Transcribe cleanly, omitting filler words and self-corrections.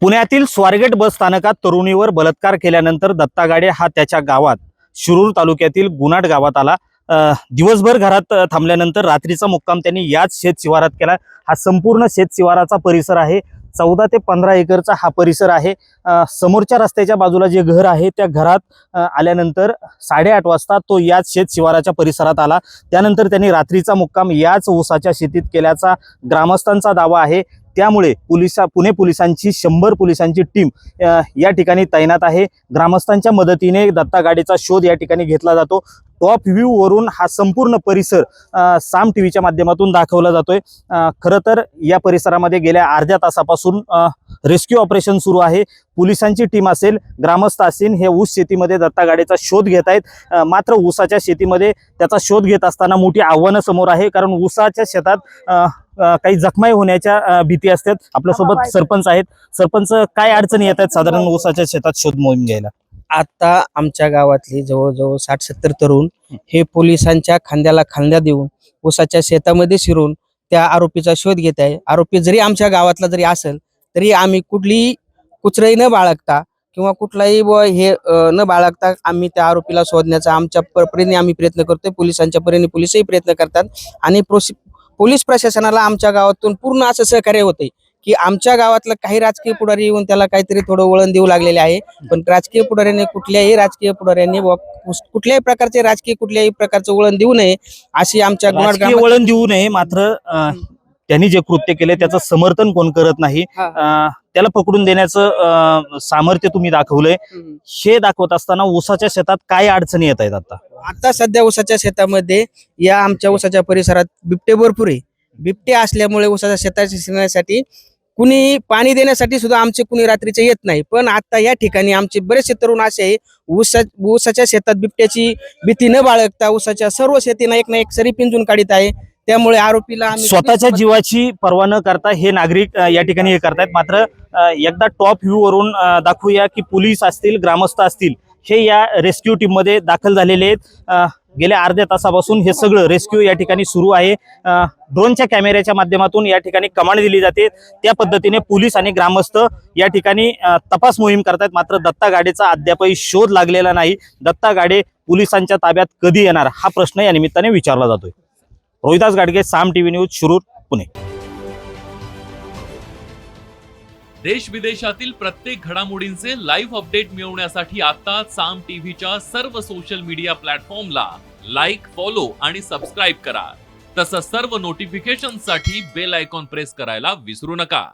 पुण्यातील स्वारगेट बस स्थानकात तरुणीवर बलात्कार केल्यानंतर दत्ता गाडे हा त्याच्या गावात शिरूर तालुक्यातील गुणाट गावात आला। दिवसभर घरात थांबल्यानंतर रात्रीचा मुक्काम त्यांनी याच शेत शिवारात केला। हा संपूर्ण शेत शिवाराचा परिसर आहे। 14 ते 15 एकरचा हा परिसर आहे। समोरच्या रस्त्याच्या बाजूला जे घर आहे त्या घरात आल्यानंतर 8:30 वाजता तो याच शेत शिवाराच्या परिसरात आला। त्यानंतर त्यांनी रात्रीचा मुक्काम याच ऊसाच्या शेतीत केल्याचा ग्रामस्थांचा दावा आहे। त्यामुळे पुणे पोलिसांची 100 पोलिसांची टीम या ठिकाणी तैनात आहे। ग्रामस्थांच्या मदतीने दत्ता गाडेचा शोध या ठिकाणी घेतला जातो। टॉप व्ह्यू वरून हा संपूर्ण परिसर साम टीव्हीच्या माध्यमातून दाखवला जातोय। खरं तर या परिसरामध्ये गेल्या अर्ध्या तासापासून रेस्क्यू ऑपरेशन सुरू आहे। पोलिसांची टीम असेल, ग्रामस्थ असतील, हे ऊस शेतीमध्ये दत्ता गाडेचा शोध घेत आहेत। मात्र ऊसाच्या शेतीमध्ये त्याचा शोध घेत असताना मोठी आव्हानं समोर आहे, कारण ऊसाच्या शेतात काही जखमाई होण्याच्या भीती असतात। आपल्यासोबत सरपंच आहेत। सरपंच, काय अडचणी येत आहेत साधारण ऊसाच्या शेतात शोध मोहीम घ्यायला? आता आमच्या गावातली जवळजवळ 60-70 तरुण हे पोलिसांच्या खांद्याला खांदा देऊन ऊसाच्या शेतामध्ये शिरून त्या आरोपीचा शोध घेत आहे। आरोपी जरी आमच्या गावातला जरी असेल तरी आम्ही कुठलीही कुचराई न बाळगता किंवा कुठलाही हे न बाळगता आम्ही त्या आरोपीला शोधण्याचा आमच्या परीने आम्ही प्रयत्न करतोय। पोलिसांच्या परीने पोलिसही प्रयत्न करतात आणि पोलीस प्रशासनाला आमच्या गावातून पूर्ण असं सहकार्य होते की आमच्या गावातलं काही राजकीय पुढारी येऊन त्याला काहीतरी थोडं वळण देऊ लागलेले आहे। पण राजकीय पुढाऱ्याने कुठल्याही प्रकारचे वळण देऊ नये अशी आमच्या राजकीय वळण देऊ नये, मात्र त्यांनी जे कृत्य केले त्याचं समर्थन कोण करत नाही। त्याला पकडून देण्याचं सामर्थ्य तुम्ही दाखवलंय। हे दाखवत असताना ऊसाच्या शेतात काय अडचणी येत आहेत? आता सध्या ऊसाच्या शेतामध्ये या आमच्या ऊसाच्या परिसरात बिबटे भरपूर आहे। बिबटे असल्यामुळे ऊसाच्या शेताच्या शिरण्यासाठी कुणी पाणी देण्यासाठी सुद्धा आमचे कुणी रात्रीचे येत नाही। पण आता या ठिकाणी आमचे बरेचसे तरुण असे आहे ऊसाच्या शेतात बिबट्याची भीती न बाळगता ऊसाच्या सर्व शेतीना एक ना एक सरी पिंजून काढीत आहे। त्यामुळे आरोपीला स्वतःच्या जीवाची पर्वा न करता हे नागरिक या ठिकाणी हे करतायत। मात्र एकदा टॉप व्ह्यू वरून दाखवूया की पोलीस असतील, ग्रामस्थ असतील, हे या रेस्क्यू टीम मध्ये दाखल झालेले आहेत। गेल्या अर्ध्या तासापासून हे सगळं रेस्क्यू या ठिकाणी सुरू आहे। ड्रोनच्या कॅमेऱ्याच्या माध्यमातून या ठिकाणी कमांड दिली जाते। त्या पद्धतीने पोलीस आणि ग्रामस्थ या ठिकाणी तपास मोहीम करतात। मात्र दत्ता गाडेचा अद्यापही शोध लागलेला नाही। दत्ता गाडे पोलिसांच्या ताब्यात कधी येणार हा प्रश्न या निमित्ताने विचारला जातोय। रोहिदास गाडगे, साम टीव्ही न्यूज, शिरूर, पुणे। देश विदेशातील प्रत्येक घडामोडींचे लाईव्ह अपडेट मिळवण्यासाठी आता साम टीव्हीच्या सर्व सोशल मीडिया प्लॅटफॉर्मला लाईक, फॉलो आणि सबस्क्राईब करा। तसंच सर्व नोटिफिकेशनसाठी बेल आयकॉन प्रेस करायला विसरू नका।